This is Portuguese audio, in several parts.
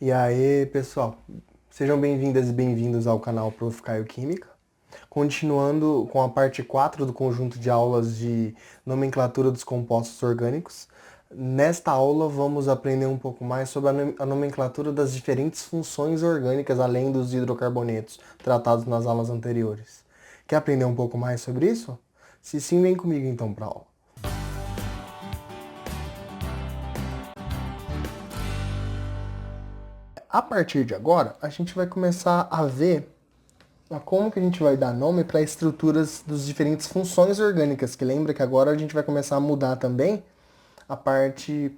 E aí, pessoal, sejam bem-vindas e bem-vindos ao canal Prof. Caio Química. Continuando com a parte 4 do conjunto de aulas de nomenclatura dos compostos orgânicos. Nesta aula vamos aprender um pouco mais sobre a nomenclatura das diferentes funções orgânicas, além dos hidrocarbonetos tratados nas aulas anteriores. Quer aprender um pouco mais sobre isso? Se sim, vem comigo então para a aula. A partir de agora, a gente vai começar a ver como que a gente vai dar nome para estruturas das diferentes funções orgânicas, que lembra que agora a gente vai começar a mudar também a parte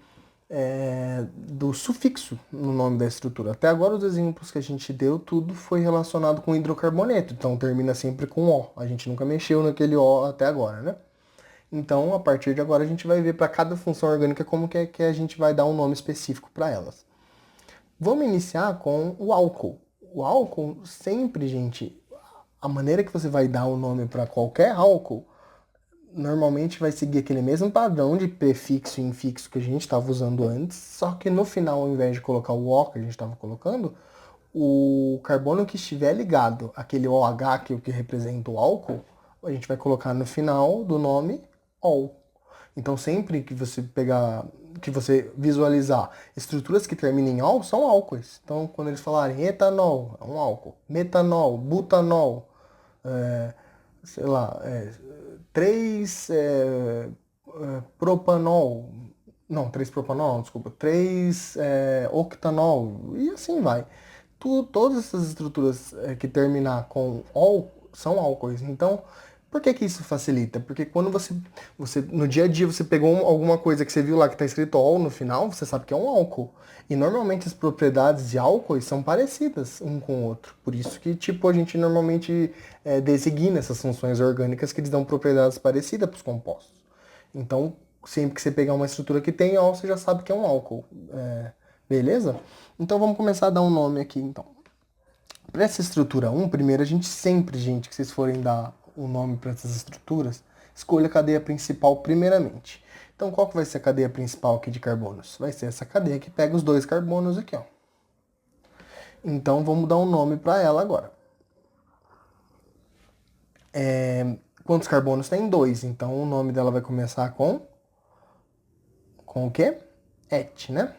do sufixo no nome da estrutura. Até agora os exemplos que a gente deu, tudo foi relacionado com hidrocarboneto, então termina sempre com O. A gente nunca mexeu naquele O até agora, né? Então, a partir de agora, a gente vai ver para cada função orgânica como que, que a gente vai dar um nome específico para elas. Vamos iniciar com o álcool. O álcool sempre, gente, a maneira que você vai dar o nome para qualquer álcool, normalmente vai seguir aquele mesmo padrão de prefixo e infixo que a gente estava usando antes, só que no final, ao invés de colocar o O que a gente estava colocando, o carbono que estiver ligado, aquele OH que é o que representa o álcool, a gente vai colocar no final do nome ol. Então sempre que você pegar, que você visualizar estruturas que terminem em ol, são álcoois. Então quando eles falarem etanol, é um álcool. Metanol, butanol, sei lá, 3 propanol, não, 3 propanol, não, desculpa, 3 octanol, e assim vai. Todas essas estruturas que terminar com ol são álcoois. Então, por que que isso facilita? Porque quando você no dia a dia você pegou alguma coisa que você viu lá que está escrito ol no final, você sabe que é um álcool. E normalmente as propriedades de álcoois são parecidas um com o outro. Por isso que tipo a gente normalmente designa essas funções orgânicas que eles dão propriedades parecidas para os compostos. Então, sempre que você pegar uma estrutura que tem ol, você já sabe que é um álcool. Beleza? Então vamos começar a dar um nome aqui, então. Para essa estrutura 1, primeiro a gente sempre, gente, que vocês forem dar o nome para essas estruturas, escolha a cadeia principal primeiramente. Então qual que vai ser a cadeia principal aqui de carbonos? Vai ser essa cadeia que pega os dois carbonos aqui, ó. Então vamos dar um nome para ela agora. Quantos carbonos tem? 2. Então o nome dela vai começar com o quê? Et, né?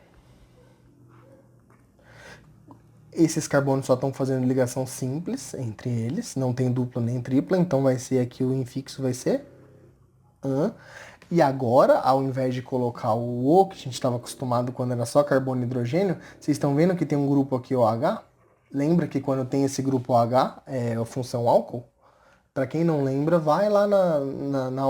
Esses carbonos só estão fazendo ligação simples entre eles, não tem dupla nem tripla, então vai ser aqui o infixo vai ser an. E agora, ao invés de colocar o O, que a gente estava acostumado quando era só carbono e hidrogênio, vocês estão vendo que tem um grupo aqui OH? Lembra que quando tem esse grupo OH é a função álcool? Para quem não lembra, vai lá na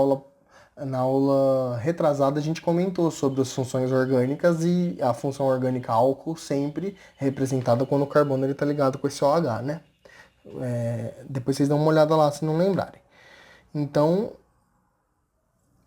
aula retrasada a gente comentou sobre as funções orgânicas e a função orgânica álcool sempre representada quando o carbono está ligado com esse OH, né? Depois vocês dão uma olhada lá se não lembrarem. Então,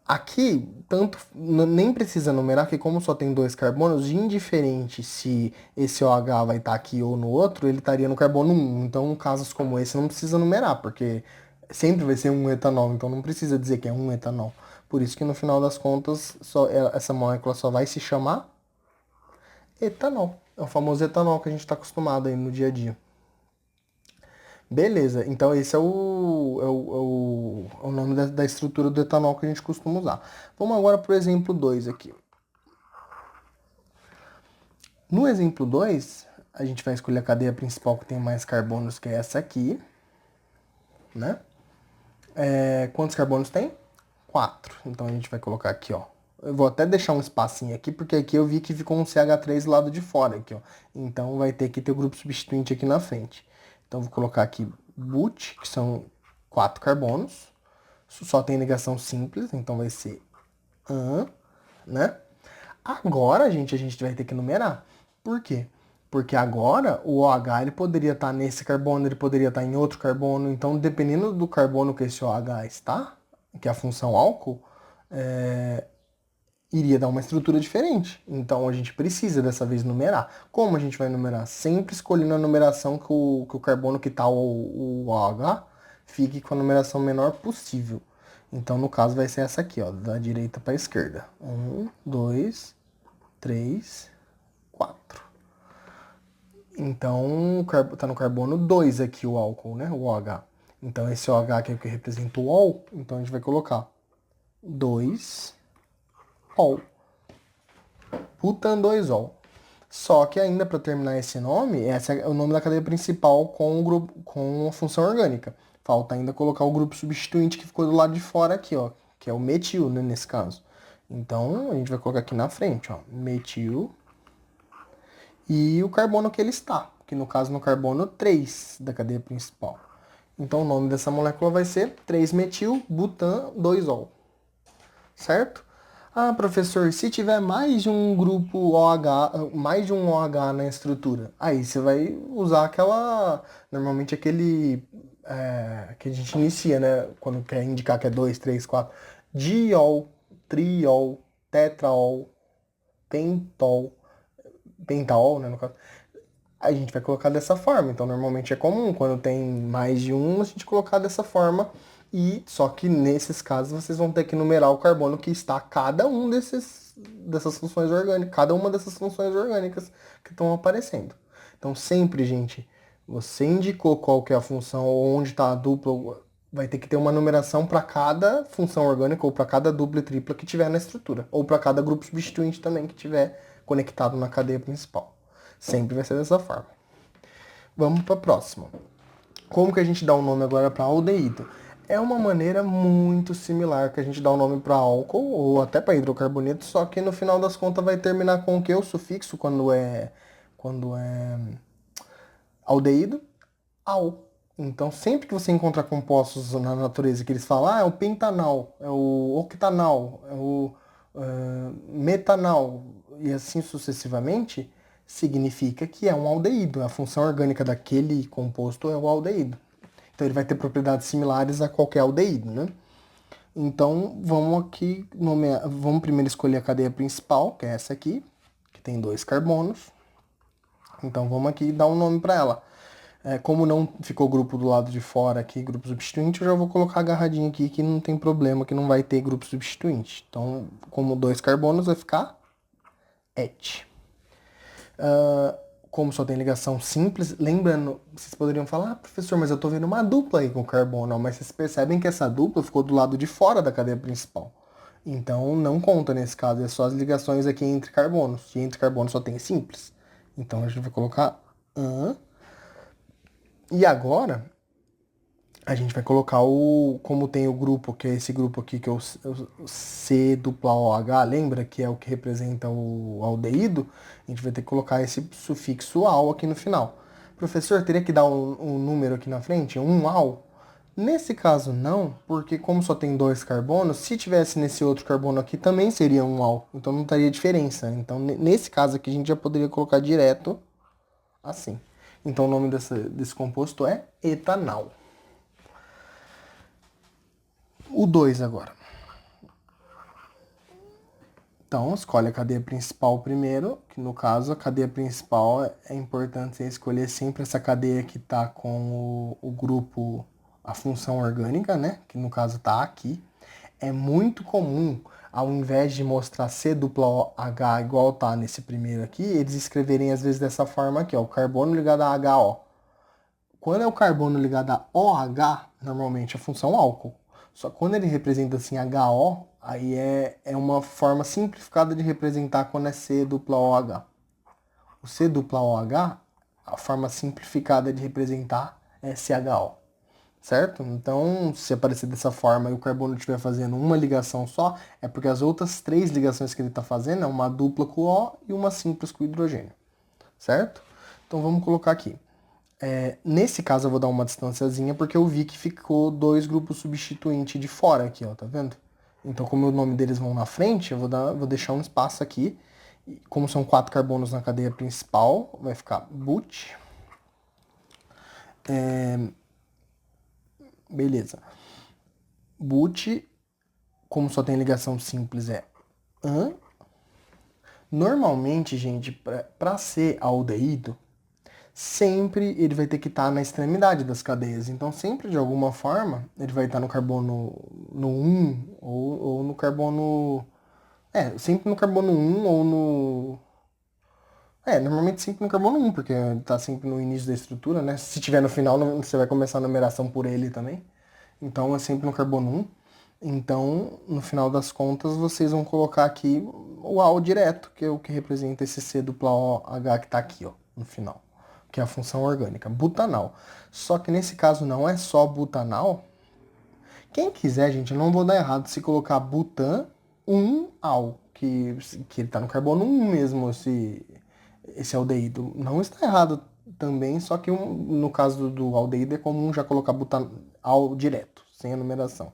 aqui, tanto nem precisa numerar, que como só tem dois carbonos, indiferente se esse OH vai estar aqui ou no outro, ele estaria no carbono 1. Então, casos como esse não precisa numerar, porque sempre vai ser um etanol, então não precisa dizer que é um etanol. Por isso que no final das contas, essa molécula só vai se chamar etanol. É o famoso etanol que a gente está acostumado aí no dia a dia. Beleza, então esse é o nome da estrutura do etanol que a gente costuma usar. Vamos agora para o exemplo 2 aqui. No exemplo 2, a gente vai escolher a cadeia principal que tem mais carbonos, que é essa aqui, né? Quantos carbonos tem? 4. Então a gente vai colocar aqui, ó. Eu vou até deixar um espacinho aqui, porque aqui eu vi que ficou um CH3 do lado de fora aqui, ó. Então vai ter que ter o grupo substituinte aqui na frente. Então vou colocar aqui but, que são 4 carbonos. Só tem ligação simples, então vai ser an, né? Agora, gente, a gente vai ter que numerar. Por quê? Porque agora o OH ele poderia estar nesse carbono, ele poderia estar em outro carbono. Então, dependendo do carbono que esse OH está, que é a função álcool, iria dar uma estrutura diferente. Então, a gente precisa dessa vez numerar. Como a gente vai numerar? Sempre escolhendo a numeração que o carbono que está o OH fique com a numeração menor possível. Então, no caso, vai ser essa aqui, ó, da direita para a esquerda. 1, 2, 3, 4. Então, tá no carbono 2 aqui o álcool, né? O OH. Então, esse OH aqui é o que representa o ol. Então, a gente vai colocar 2-ol. Butan 2-ol. Só que ainda para terminar esse nome, esse é o nome da cadeia principal com o grupo, com a função orgânica. Falta ainda colocar o grupo substituinte que ficou do lado de fora aqui, ó, que é o metil, né, nesse caso. Então, a gente vai colocar aqui na frente, ó, metil e o carbono que ele está, que no caso no carbono 3 da cadeia principal. Então, o nome dessa molécula vai ser 3-metil-butan-2-ol. Certo? Ah, professor, se tiver mais de um grupo OH, mais de um OH na estrutura, aí você vai usar aquela, normalmente aquele que a gente inicia, né? Quando quer indicar que é 2, 3, 4, diol, triol, tetraol, pentol, pentaol, né, no caso. A gente vai colocar dessa forma. Então, normalmente é comum, quando tem mais de um, a gente colocar dessa forma. E só que nesses casos vocês vão ter que numerar o carbono que está cada um dessas funções orgânicas, cada uma dessas funções orgânicas que estão aparecendo. Então, sempre, gente, você indicou qual que é a função ou onde está a dupla, vai ter que ter uma numeração para cada função orgânica ou para cada dupla e tripla que tiver na estrutura, ou para cada grupo substituinte também que tiver conectado na cadeia principal. Sempre vai ser dessa forma. Vamos para a próxima. Como que a gente dá o nome agora para aldeído? É uma maneira muito similar que a gente dá o nome para álcool ou até para hidrocarboneto, só que no final das contas vai terminar com o que? O sufixo quando é aldeído? Al. Então, sempre que você encontrar compostos na natureza que eles falam, é o pentanal, é o octanal, é o metanal, e assim sucessivamente, significa que é um aldeído. A função orgânica daquele composto é o aldeído. Então, ele vai ter propriedades similares a qualquer aldeído, né? Então, vamos aqui nomear, vamos primeiro escolher a cadeia principal, que é essa aqui, que tem 2 carbonos. Então, vamos aqui dar um nome para ela. Como não ficou grupo do lado de fora aqui, grupo substituinte, eu já vou colocar agarradinho aqui que não tem problema, que não vai ter grupo substituinte. Então, como 2 carbonos, vai ficar et. Como só tem ligação simples, lembrando, vocês poderiam falar, professor, mas eu tô vendo uma dupla aí com carbono, mas vocês percebem que essa dupla ficou do lado de fora da cadeia principal. Então, não conta nesse caso, é só as ligações aqui entre carbonos, e entre carbonos só tem simples. Então, a gente vai colocar e agora, a gente vai colocar como tem o grupo, que é esse grupo aqui, que é o C dupla OH, lembra que é o que representa o aldeído? A gente vai ter que colocar esse sufixo al aqui no final. Professor, teria que dar um número aqui na frente, um al? Nesse caso não, porque como só tem 2 carbonos, se tivesse nesse outro carbono aqui também seria um al, então não teria diferença. Então nesse caso aqui a gente já poderia colocar direto assim. Então o nome desse composto é etanal. O 2 agora. Então, escolhe a cadeia principal primeiro, que no caso a cadeia principal é importante você escolher sempre essa cadeia que está com o grupo, a função orgânica, né? Que no caso está aqui. É muito comum, ao invés de mostrar C dupla OH igual tá nesse primeiro aqui, eles escreverem às vezes dessa forma aqui, ó, o carbono ligado a HO. Quando é o carbono ligado a OH, normalmente a função álcool. Só que quando ele representa assim HO, aí é uma forma simplificada de representar quando é C dupla OH. O C dupla OH, a forma simplificada de representar é CHO. Certo? Então, se aparecer dessa forma e o carbono estiver fazendo uma ligação só, é porque as outras 3 ligações que ele está fazendo é uma dupla com o O e uma simples com o hidrogênio. Certo? Então vamos colocar aqui. Nesse caso eu vou dar uma distânciazinha porque eu vi que ficou 2 grupos substituintes de fora aqui, ó, tá vendo? Então como o nome deles vão na frente, eu vou deixar um espaço aqui. E como são 4 carbonos na cadeia principal, vai ficar but. Beleza. But, como só tem ligação simples, é an. Normalmente, gente, para ser aldeído, sempre ele vai ter que estar na extremidade das cadeias. Então, sempre, de alguma forma, ele vai estar no carbono no 1 ou no carbono... sempre no carbono 1 ou no... Normalmente sempre no carbono 1, porque tá sempre no início da estrutura, né? Se tiver no final, você vai começar a numeração por ele também. Então é sempre no carbono 1. Então, no final das contas, vocês vão colocar aqui o AL direto, que é o que representa esse C dupla OH que tá aqui, ó, no final, que é a função orgânica, butanal. Só que nesse caso não é só butanal. Quem quiser, gente, eu não vou dar errado se colocar butan 1-al, que ele tá no carbono 1 mesmo, esse aldeído. Não está errado também, só que no caso do aldeído é comum já colocar butanal direto, sem a numeração.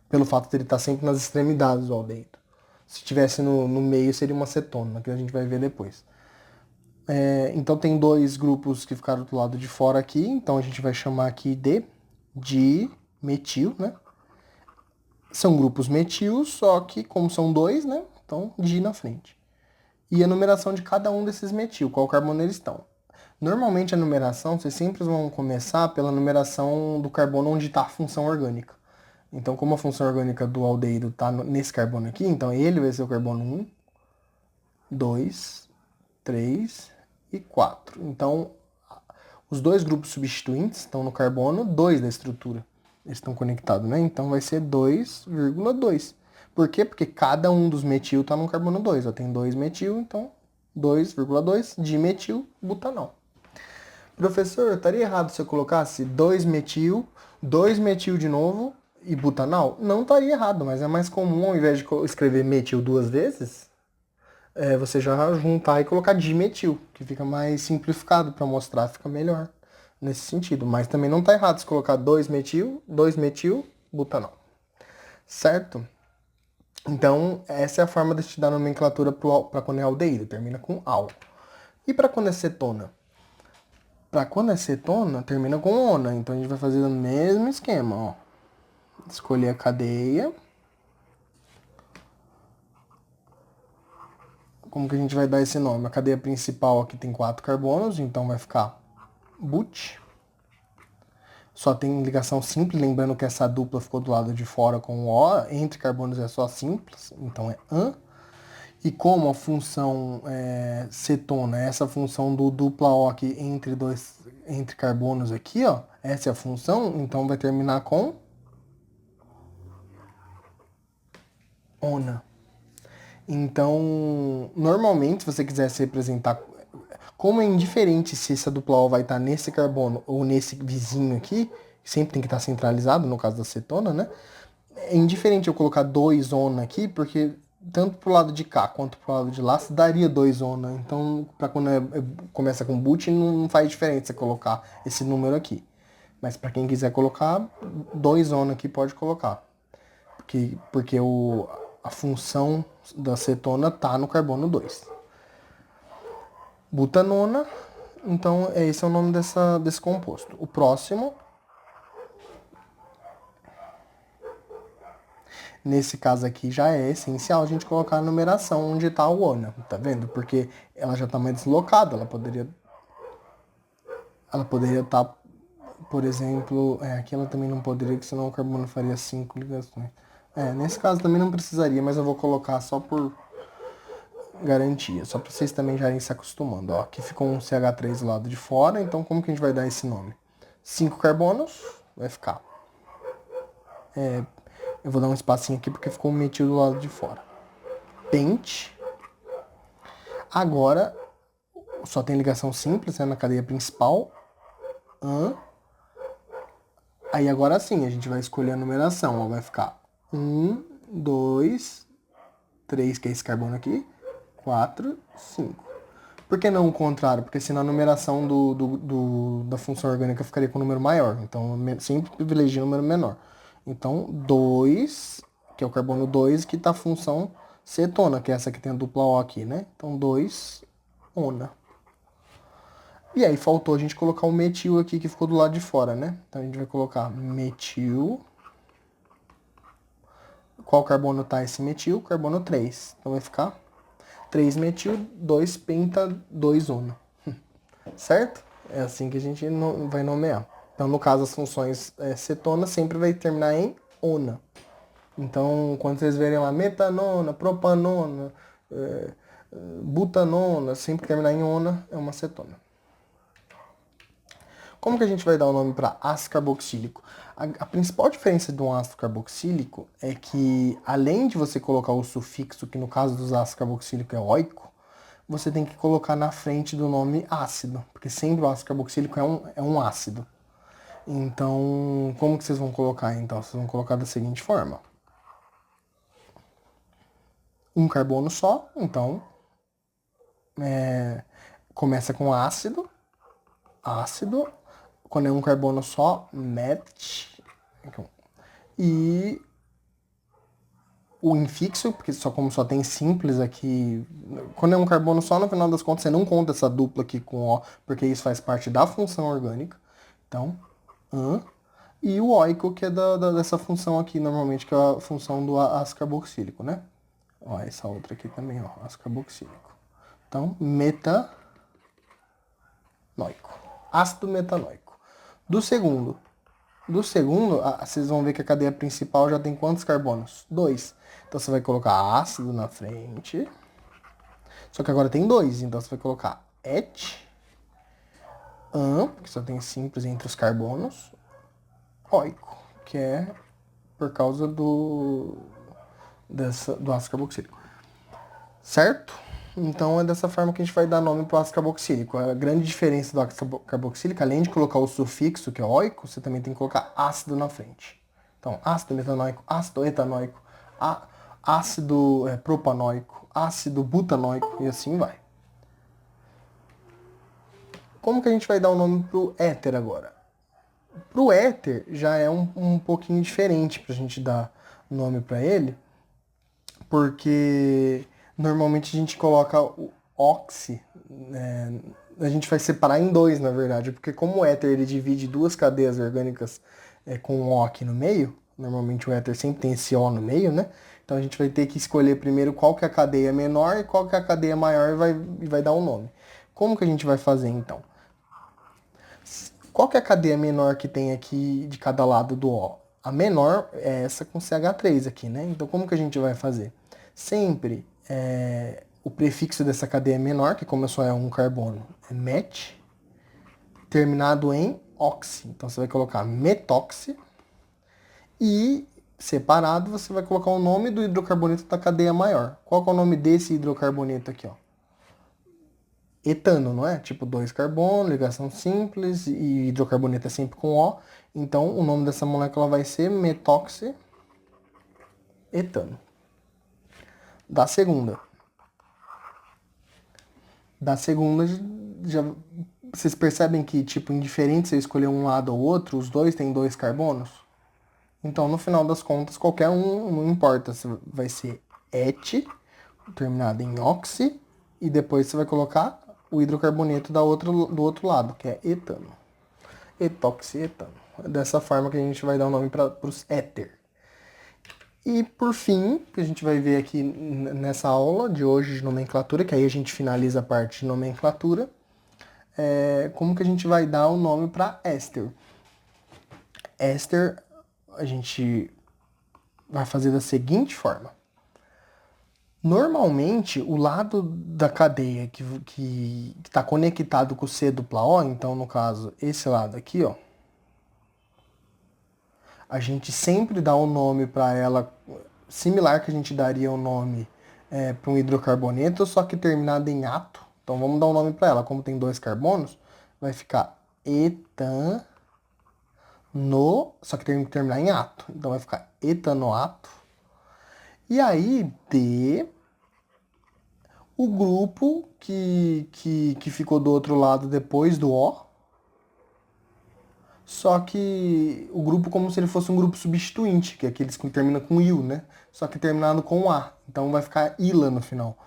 Pelo fato de ele estar sempre nas extremidades do aldeído. Se estivesse no meio, seria uma cetona, que a gente vai ver depois. Então tem dois grupos que ficaram do lado de fora aqui, então a gente vai chamar aqui de dimetil, né? São grupos metil, só que como são dois, né? Então di na frente. E a numeração de cada um desses metil, qual carbono eles estão. Normalmente a numeração, vocês sempre vão começar pela numeração do carbono onde está a função orgânica. Então, como a função orgânica do aldeído está nesse carbono aqui, então ele vai ser o carbono 1, 2, 3 e 4. Então, os dois grupos substituintes estão no carbono 2 da estrutura. Eles estão conectados, né? Então vai ser 2,2. Por quê? Porque cada um dos metil está no carbono 2. Ó, tem 2 metil, então 2,2 dimetil butanol. Professor, estaria errado se eu colocasse 2 metil de novo e butanal? Não estaria errado, mas é mais comum, ao invés de escrever metil duas vezes, você já juntar e colocar dimetil, que fica mais simplificado para mostrar, fica melhor nesse sentido. Mas também não está errado se colocar 2 metil, butanol. Certo? Então, essa é a forma de te dar nomenclatura para quando é aldeído, termina com al. E para quando é cetona? Para quando é cetona, termina com ona. Então a gente vai fazer o mesmo esquema, ó. Escolher a cadeia. Como que a gente vai dar esse nome? A cadeia principal aqui tem 4 carbonos, então vai ficar but. Só tem ligação simples, lembrando que essa dupla ficou do lado de fora com o O. Entre carbonos é só simples, então é an. E como a função cetona, essa função do dupla O aqui entre carbonos aqui, ó, essa é a função, então vai terminar com ona. Então, normalmente, se você quiser se representar, como é indiferente se essa dupla O vai estar nesse carbono ou nesse vizinho aqui, sempre tem que estar centralizado, no caso da cetona, né? É indiferente eu colocar 2 ona aqui, porque tanto pro lado de cá quanto pro lado de lá, daria 2 ona. Então, para quando começa com but, não faz diferença colocar esse número aqui. Mas para quem quiser colocar, 2 ona aqui pode colocar. Porque a função da cetona tá no carbono 2. Butanona, então esse é o nome desse composto. O próximo, nesse caso aqui, já é essencial a gente colocar a numeração onde está o ona, tá vendo? Porque ela já está mais deslocada, ela poderia estar, por exemplo, aqui ela também não poderia, porque senão o carbono faria 5 ligações. Nesse caso também não precisaria, mas eu vou colocar só por garantia, só para vocês também já irem se acostumando. Ó, aqui ficou um CH3 do lado de fora, então como que a gente vai dar esse nome? 5 carbonos, vai ficar. Eu vou dar um espacinho aqui porque ficou um metil do lado de fora. Pente. Agora, só tem ligação simples, né, na cadeia principal. Aí agora sim, a gente vai escolher a numeração. Ó, vai ficar 1, 2, 3, que é esse carbono aqui. 4, 5. Por que não o contrário? Porque senão a numeração da função orgânica ficaria com um número maior. Então, sempre privilegia o número menor. Então, 2, que é o carbono 2, que está a função cetona, que é essa que tem a dupla O aqui, né? Então, 2, ona. E aí, faltou a gente colocar o metil aqui, que ficou do lado de fora, né? Então, a gente vai colocar metil. Qual carbono tá esse metil? Carbono 3. Então, vai ficar 3 metil, 2 penta, 2 ona. Certo? É assim que a gente vai nomear. Então, no caso, as funções cetona sempre vai terminar em ona. Então, quando vocês verem lá metanona, propanona, butanona, sempre terminar em ona, é uma cetona. Como que a gente vai dar o nome para ácido carboxílico? A principal diferença de um ácido carboxílico é que, além de você colocar o sufixo, que no caso dos ácidos carboxílicos é oico, você tem que colocar na frente do nome ácido, porque sempre o ácido carboxílico é um ácido. Então, como que vocês vão colocar então? Vocês vão colocar da seguinte forma. Um carbono só, então, começa com ácido, ácido, quando é um carbono só, met, e o infixo, porque como só tem simples aqui, quando é um carbono só, no final das contas, você não conta essa dupla aqui com O, porque isso faz parte da função orgânica. Então, e o oico, que é dessa função aqui, normalmente, que é a função do ácido carboxílico, né? Ó, essa outra aqui também, ó, ácido carboxílico. Então, metanoico. Ácido metanoico. Do segundo, vocês vão ver que a cadeia principal já tem quantos carbonos? 2. Então você vai colocar ácido na frente. Só que agora tem 2, então você vai colocar et, porque só tem simples entre os carbonos, oico, que é por causa do ácido carboxílico. Certo? Então é dessa forma que a gente vai dar nome para o ácido carboxílico. A grande diferença do ácido carboxílico, além de colocar o sufixo, que é oico, você também tem que colocar ácido na frente. Então, ácido metanoico, ácido etanoico, ácido propanoico, ácido butanoico e assim vai. Como que a gente vai dar o nome para o éter agora? Para o éter já é um pouquinho diferente para a gente dar nome para ele, porque normalmente a gente coloca o oxi, a gente vai separar em 2, na verdade, porque como o éter ele divide duas cadeias orgânicas com um O aqui no meio, normalmente o éter sempre tem esse O no meio, né? Então a gente vai ter que escolher primeiro qual que é a cadeia menor e qual que é a cadeia maior e vai dar um nome. Como que a gente vai fazer então? Qual que é a cadeia menor que tem aqui de cada lado do O? A menor é essa com CH3 aqui, né? Então como que a gente vai fazer? Sempre o prefixo dessa cadeia menor, que como só é um carbono, é met, terminado em oxi. Então você vai colocar metoxi e separado você vai colocar o nome do hidrocarboneto da cadeia maior. Qual que é o nome desse hidrocarboneto aqui, ó? Etano, não é? Tipo 2 carbono, ligação simples e hidrocarboneto é sempre com O. Então o nome dessa molécula vai ser metoxi etano. Da segunda. Já vocês percebem que, tipo, indiferente se eu escolher um lado ou outro, os dois têm 2 carbonos? Então, no final das contas, qualquer um, não importa se vai ser et, terminado em oxi, e depois você vai colocar o hidrocarboneto do outro lado, que é etano. Etoxietano. É dessa forma que a gente vai dar o nome para os éter. E por fim, que a gente vai ver aqui nessa aula de hoje de nomenclatura, que aí a gente finaliza a parte de nomenclatura, como que a gente vai dar o nome para éster. Éster a gente vai fazer da seguinte forma. Normalmente, o lado da cadeia que está conectado com o C dupla O, então no caso, esse lado aqui, ó, a gente sempre dá um nome para ela similar que a gente daria um nome para um hidrocarboneto, só que terminado em ato. Então vamos dar um nome para ela. Como tem 2 carbonos, vai ficar etano, só que tem que terminar em ato. Então vai ficar etanoato. E aí, D, o grupo que ficou do outro lado depois do O, só que o grupo como se ele fosse um grupo substituinte, que é aqueles que terminam com il, né? Só que terminado com A. Então vai ficar ila no final.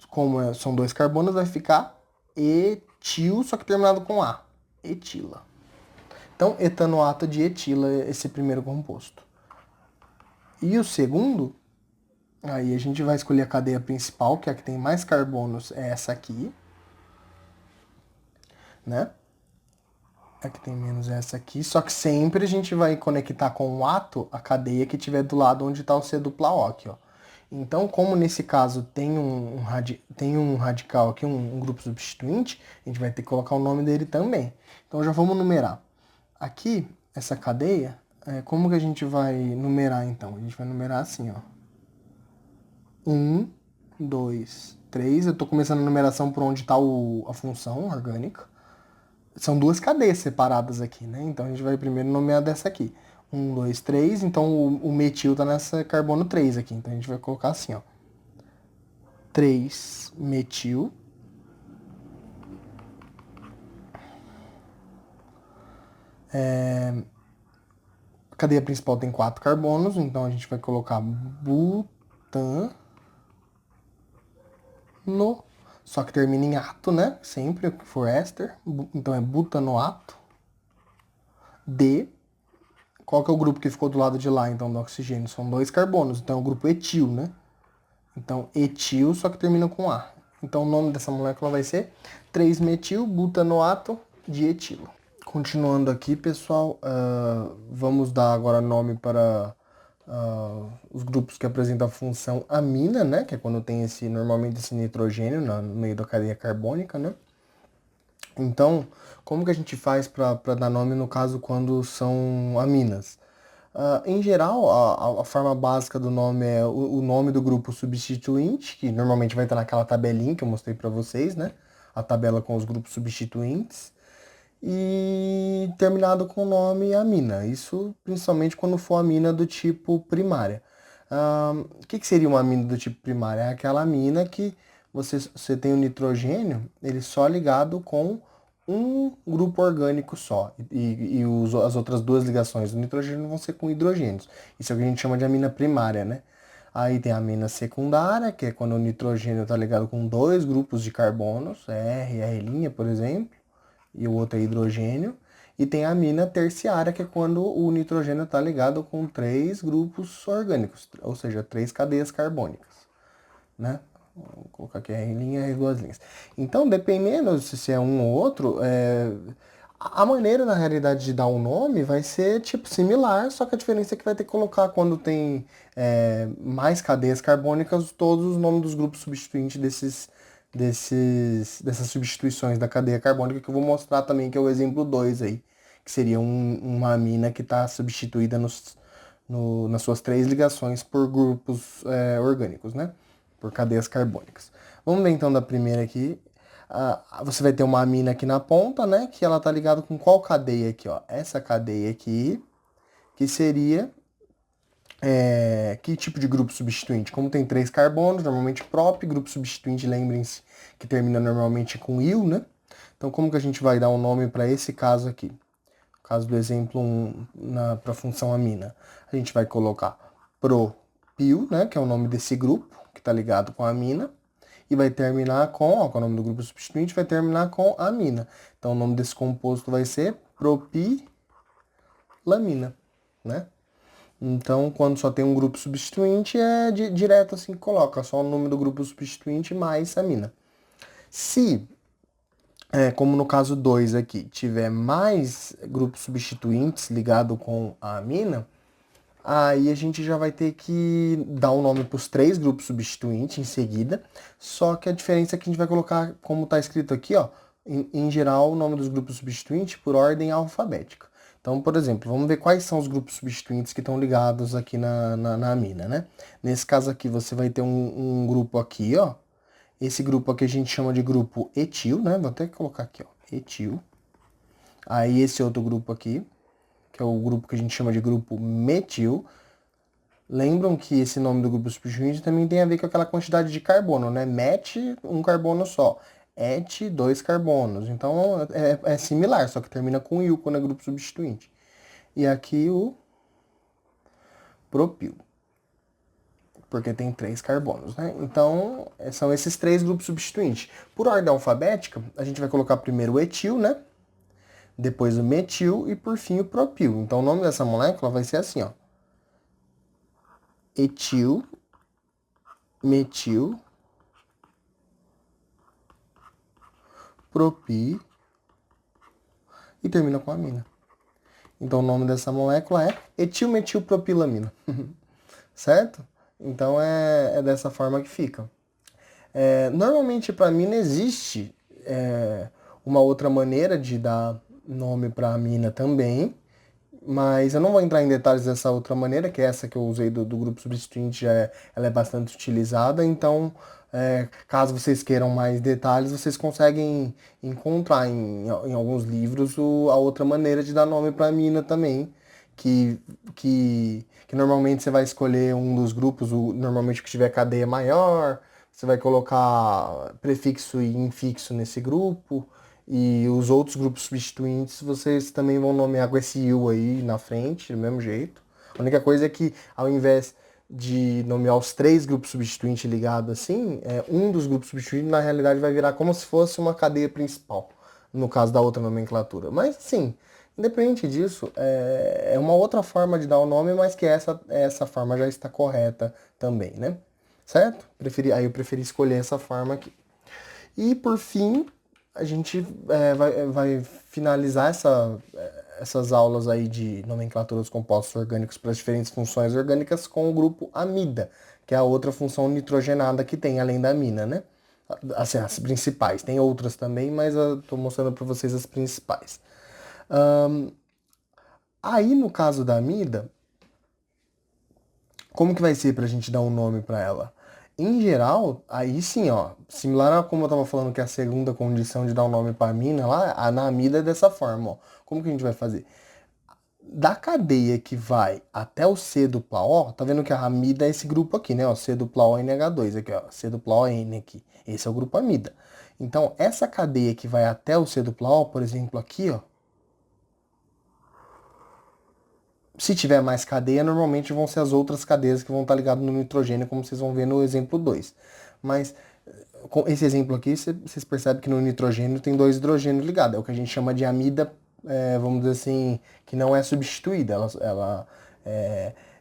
Como são 2 carbonos, vai ficar etil, só que terminado com A. Etila. Então, etanoato de etila é esse primeiro composto. E o segundo, aí a gente vai escolher a cadeia principal, que é a que tem mais carbonos, é essa aqui. Né? A que tem menos é essa aqui. Só que sempre a gente vai conectar com o ato a cadeia que tiver do lado onde está o C dupla O aqui, ó. Então, como nesse caso tem um radical aqui, um grupo substituinte, a gente vai ter que colocar o nome dele também. Então, já vamos numerar. Aqui, essa cadeia, como que a gente vai numerar então? A gente vai numerar assim, ó. 1, 2, 3. Eu estou começando a numeração por onde está a função orgânica. São duas cadeias separadas aqui, né? Então a gente vai primeiro nomear dessa aqui. 1, 2, 3. Então o metil está nessa carbono 3 aqui. Então a gente vai colocar assim, ó. 3 metil. A cadeia principal tem 4 carbonos, então a gente vai colocar butano. Só que termina em ato, né? Sempre que for éster. Então é butanoato. D. Qual que é o grupo que ficou do lado de lá, então, do oxigênio? São 2 carbonos. Então é o grupo etil, né? Então, etil, só que termina com A. Então o nome dessa molécula vai ser 3-metil-butanoato de etilo. Continuando aqui, pessoal, vamos dar agora nome para os grupos que apresentam a função amina, né? Que é quando tem normalmente esse nitrogênio no meio da cadeia carbônica, né? Então, como que a gente faz para dar nome no caso quando são aminas? Em geral, a forma básica do nome é o nome do grupo substituinte, que normalmente vai estar naquela tabelinha que eu mostrei para vocês, né? A tabela com os grupos substituintes. E terminado com o nome amina. Isso principalmente quando for amina do tipo primária. O que seria uma amina do tipo primária? É aquela amina que você tem o nitrogênio, ele só ligado com um grupo orgânico só. E as outras duas ligações do nitrogênio vão ser com hidrogênios. Isso é o que a gente chama de amina primária, né? Aí tem a amina secundária, que é quando o nitrogênio está ligado com dois grupos de carbonos, R e R', por exemplo, e o outro é hidrogênio. E tem a amina terciária, que é quando o nitrogênio está ligado com 3 grupos orgânicos, ou seja, 3 cadeias carbônicas, né? Vou colocar aqui R' e R2'. Então, dependendo se é um ou outro, a maneira, na realidade, de dar um nome vai ser, tipo, similar, só que a diferença é que vai ter que colocar, quando tem mais cadeias carbônicas, todos os nomes dos grupos substituintes dessas substituições da cadeia carbônica, que eu vou mostrar também, que é o exemplo 2 aí, que seria uma amina que está substituída nas suas 3 ligações por grupos orgânicos, né? Por cadeias carbônicas. Vamos ver então da primeira aqui. Você vai ter uma amina aqui na ponta, né? Que ela tá ligada com qual cadeia aqui, ó? Essa cadeia aqui, que seria... que tipo de grupo substituinte? Como tem 3 carbonos, normalmente prop, grupo substituinte, lembrem-se que termina normalmente com il, né? Então como que a gente vai dar um nome para esse caso aqui? No caso do exemplo 1, para a função amina. A gente vai colocar propil, né? Que é o nome desse grupo, que está ligado com a amina. E vai terminar com o nome do grupo substituinte, vai terminar com amina. Então o nome desse composto vai ser propilamina, né? Então, quando só tem um grupo substituinte, é direto assim que coloca, só o nome do grupo substituinte mais amina. Se, como no caso 2 aqui, tiver mais grupos substituintes ligado com a amina, aí a gente já vai ter que dar um nome para os 3 grupos substituintes em seguida, só que a diferença é que a gente vai colocar, como está escrito aqui, ó, em geral, o nome dos grupos substituintes por ordem alfabética. Então, por exemplo, vamos ver quais são os grupos substituintes que estão ligados aqui na amina, né? Nesse caso aqui, você vai ter um grupo aqui, ó. Esse grupo aqui a gente chama de grupo etil, né? Vou até colocar aqui, ó, etil. Aí esse outro grupo aqui, que é o grupo que a gente chama de grupo metil. Lembram que esse nome do grupo substituinte também tem a ver com aquela quantidade de carbono, né? Met, um carbono só. Et, 2 carbonos. Então é similar, só que termina com il quando é grupo substituinte. E aqui o propil, porque tem 3 carbonos, né? Então são esses 3 grupos substituintes. Por ordem alfabética, a gente vai colocar primeiro o etil, né? Depois o metil e por fim o propil. Então o nome dessa molécula vai ser assim, ó. Etil, metil, propi e termina com amina. Então o nome dessa molécula é etilmetilpropilamina, certo? Então é dessa forma que fica. Normalmente para mina existe uma outra maneira de dar nome para a mina também, mas eu não vou entrar em detalhes dessa outra maneira, que é essa que eu usei do grupo substituinte, ela é bastante utilizada, então caso vocês queiram mais detalhes, vocês conseguem encontrar em alguns livros a outra maneira de dar nome para a mina também, que, que normalmente você vai escolher um dos grupos, normalmente o que tiver cadeia maior, você vai colocar prefixo e infixo nesse grupo, e os outros grupos substituintes vocês também vão nomear com esse "u" aí na frente, do mesmo jeito. A única coisa é que ao invés de nomear os três grupos substituintes ligados assim, um dos grupos substituintes na realidade vai virar como se fosse uma cadeia principal, no caso da outra nomenclatura. Mas sim, independente disso, é uma outra forma de dar o nome, mas que essa forma já está correta também, né? Certo? Aí eu preferi escolher essa forma aqui. E por fim, a gente vai finalizar essas aulas aí de nomenclatura dos compostos orgânicos para as diferentes funções orgânicas com o grupo amida, que é a outra função nitrogenada que tem, além da amina, né? Assim, as principais. Tem outras também, mas eu estou mostrando para vocês as principais. Aí, no caso da amida, como que vai ser para a gente dar um nome para ela? Em geral, aí sim, ó, similar a como eu estava falando que é a segunda condição de dar um nome para a mina lá, na amida é dessa forma, ó. Como que a gente vai fazer? Da cadeia que vai até o C dupla O, tá vendo que a amida é esse grupo aqui, né? Ó, C dupla O NH2 aqui, ó, C dupla O N aqui. Esse é o grupo amida. Então, essa cadeia que vai até o C dupla O, por exemplo, aqui, ó, se tiver mais cadeia, normalmente vão ser as outras cadeias que vão estar ligadas no nitrogênio, como vocês vão ver no exemplo 2. Mas com esse exemplo aqui, vocês percebem que no nitrogênio tem dois hidrogênios ligados. É o que a gente chama de amida, vamos dizer assim, que não é substituída.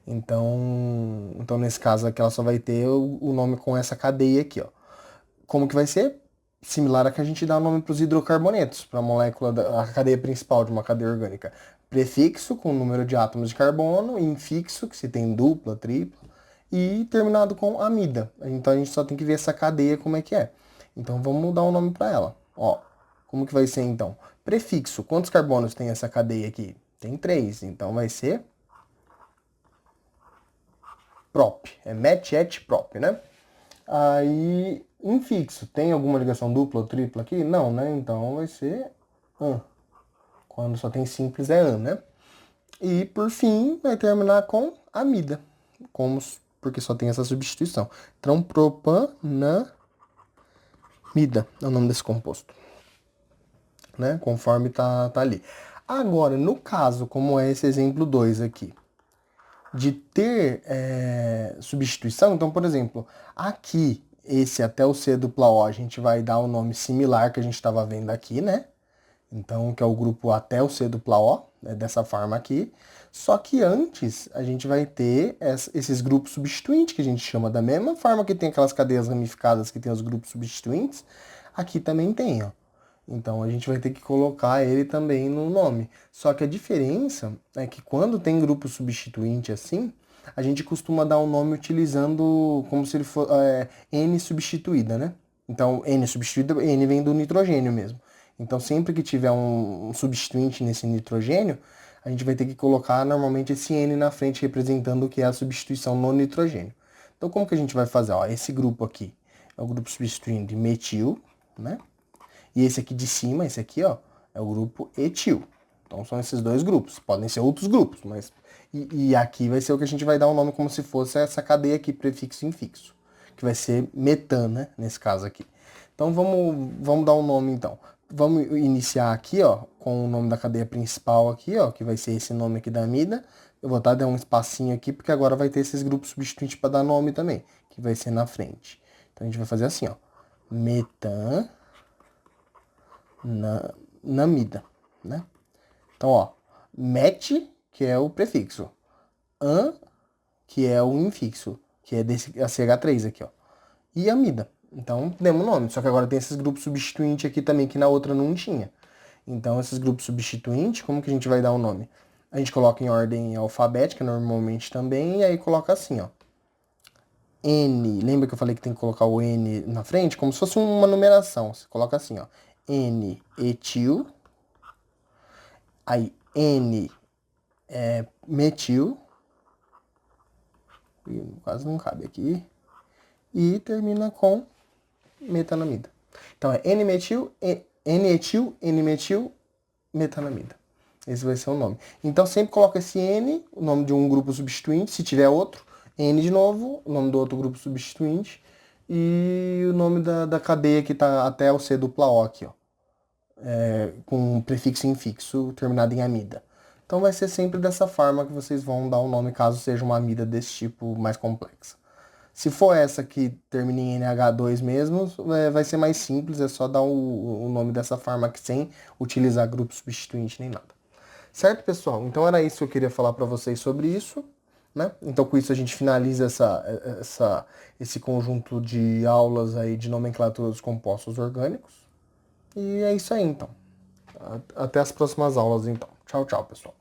Então, nesse caso aqui, ela só vai ter o nome com essa cadeia aqui, ó. Como que vai ser? Similar a que a gente dá o nome para os hidrocarbonetos, para a molécula a cadeia principal de uma cadeia orgânica. Prefixo com o número de átomos de carbono, infixo, que se tem dupla, tripla, e terminado com amida. Então a gente só tem que ver essa cadeia como é que é. Então vamos dar um nome para ela. Ó, como que vai ser então? Prefixo, quantos carbonos tem essa cadeia aqui? Tem 3, então vai ser prop. É met, et, prop, né? Aí, infixo, tem alguma ligação dupla ou tripla aqui? Não, né? Então vai ser an. Quando só tem simples é an, né? E por fim vai terminar com amida, porque só tem essa substituição. Então propanamida é o nome desse composto, né? Conforme tá ali. Agora, no caso, como é esse exemplo 2 aqui, de ter substituição, então, por exemplo, aqui, esse até o C dupla O, a gente vai dar o nome similar que a gente estava vendo aqui, né? Então, que é o grupo até o C dupla O, né, dessa forma aqui. Só que antes, a gente vai ter esses grupos substituintes, que a gente chama da mesma forma que tem aquelas cadeias ramificadas que tem os grupos substituintes, aqui também tem, ó. Então, a gente vai ter que colocar ele também no nome. Só que a diferença é que quando tem grupo substituinte assim, a gente costuma dar o nome utilizando como se ele fosse N substituída, né? Então, N substituída, N vem do nitrogênio mesmo. Então, sempre que tiver um substituinte nesse nitrogênio, a gente vai ter que colocar normalmente esse N na frente, representando o que é a substituição no nitrogênio. Então, como que a gente vai fazer? Ó, esse grupo aqui é o grupo substituindo de metil, né? E esse aqui de cima, esse aqui, ó, é o grupo etil. Então, são esses dois grupos. Podem ser outros grupos, mas... E aqui vai ser o que a gente vai dar o nome como se fosse essa cadeia aqui, prefixo e infixo. Que vai ser metan, né? Nesse caso aqui. Então, vamos dar um nome, então. Vamos iniciar aqui, ó, com o nome da cadeia principal aqui, ó, que vai ser esse nome aqui da amida. Eu vou dar um espacinho aqui, porque agora vai ter esses grupos substituintes para dar nome também, que vai ser na frente. Então, a gente vai fazer assim, ó. Metan... namida, né? Então, ó, met, que é o prefixo, an, que é o infixo, que é desse a CH3 aqui, ó, e amida. Então, demos nome, só que agora tem esses grupos substituintes aqui também, que na outra não tinha. Então, esses grupos substituintes, como que a gente vai dar o nome? A gente coloca em ordem alfabética, normalmente também, e aí coloca assim, ó. N, lembra que eu falei que tem que colocar o N na frente? Como se fosse uma numeração. Você coloca assim, ó. N-etil. Aí N é metil. Quase não cabe aqui. E termina com metanamida. Então é N-metil, N-etil, N-metil, metanamida. Esse vai ser o nome. Então sempre coloca esse N, o nome de um grupo substituinte, se tiver outro. N de novo, o nome do outro grupo substituinte. E o nome da cadeia que está até o C dupla O aqui, ó. Com um prefixo infixo terminado em amida. Então vai ser sempre dessa forma que vocês vão dar o nome caso seja uma amida desse tipo mais complexa. Se for essa que termina em NH2 mesmo, vai ser mais simples, é só dar o nome dessa forma aqui sem utilizar grupo substituinte nem nada. Certo, pessoal? Então era isso que eu queria falar para vocês sobre isso. Né? Então com isso a gente finaliza esse conjunto de aulas aí de nomenclatura dos compostos orgânicos. E é isso aí então. Até as próximas aulas então. Tchau, tchau, pessoal.